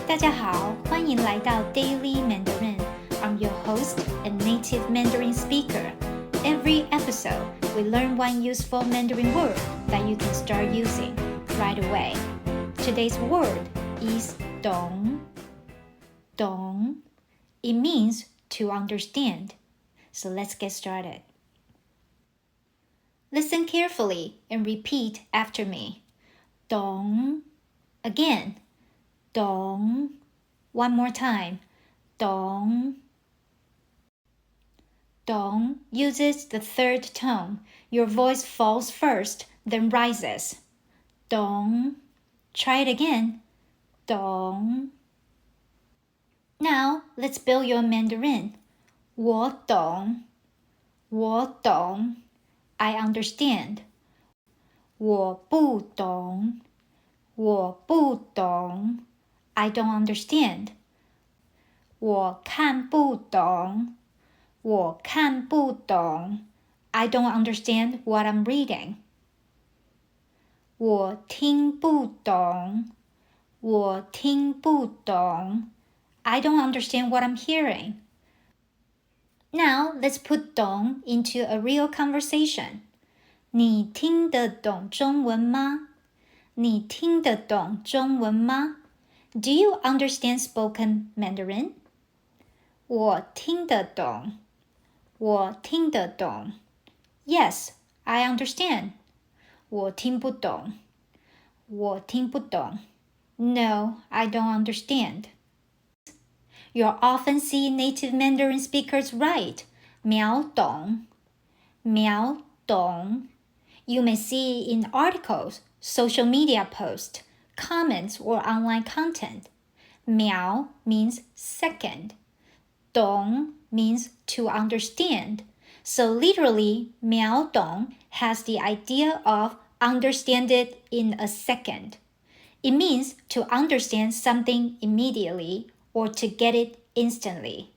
大家好，欢迎来到 Daily Mandarin. I'm your host and native Mandarin speaker. Every episode, we learn one useful Mandarin word that you can start using right away. Today's word is Dǒng. Dǒng. It means to understand. So let's get started. Listen carefully and repeat after me. Dǒng. Again. Dǒng. One more time. Dǒng. Dǒng uses the third tone. Your voice falls first, then rises. Dǒng. Try it again. Dǒng. Now, let's build your Mandarin. 我懂. 我懂. I understand. 我不懂. 我不懂. I don't understand. 我看不懂. 我看不懂. I don't understand what I'm reading. 我听不懂. 我听不懂. I don't understand what I'm hearing. Now, let's put 懂 into a real conversation. 你听得懂中文吗？你听得懂中文吗？ Do you understand spoken Mandarin? 我听得懂。我听得懂。Yes, I understand. 我听不懂。我听不懂。No, I don't understand. You'll often see native Mandarin speakers write 秒懂。秒懂。You may see in articles, social media posts, comments, or online content. 秒 means second. 懂 means to understand. So literally, 秒懂 has the idea of understand it in a second. It means to understand something immediately or to get it instantly.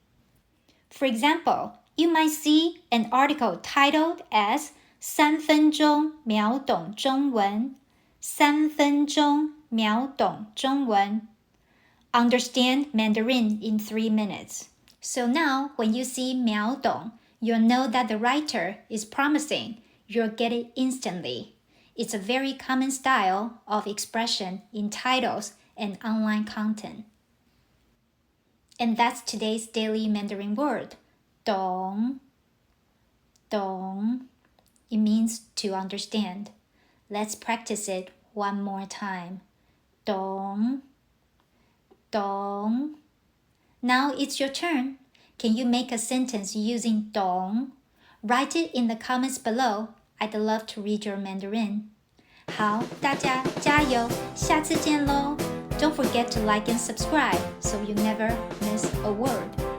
For example, you might see an article titled as 三分钟秒懂中文. 三分钟秒懂中文. Understand Mandarin in 3 minutes. So now, when you see 秒懂, you'll know that the writer is promising you'll get it instantly. It's a very common style of expression in titles and online content. And that's today's daily Mandarin word, 懂. 懂. It means to understand. Let's practice it one more time. 懂. 懂. Now it's your turn. Can you make a sentence using 懂? Write it in the comments below. I'd love to read your Mandarin. 好，大家加油，下次见咯！Don't forget to like and subscribe so you never miss a word.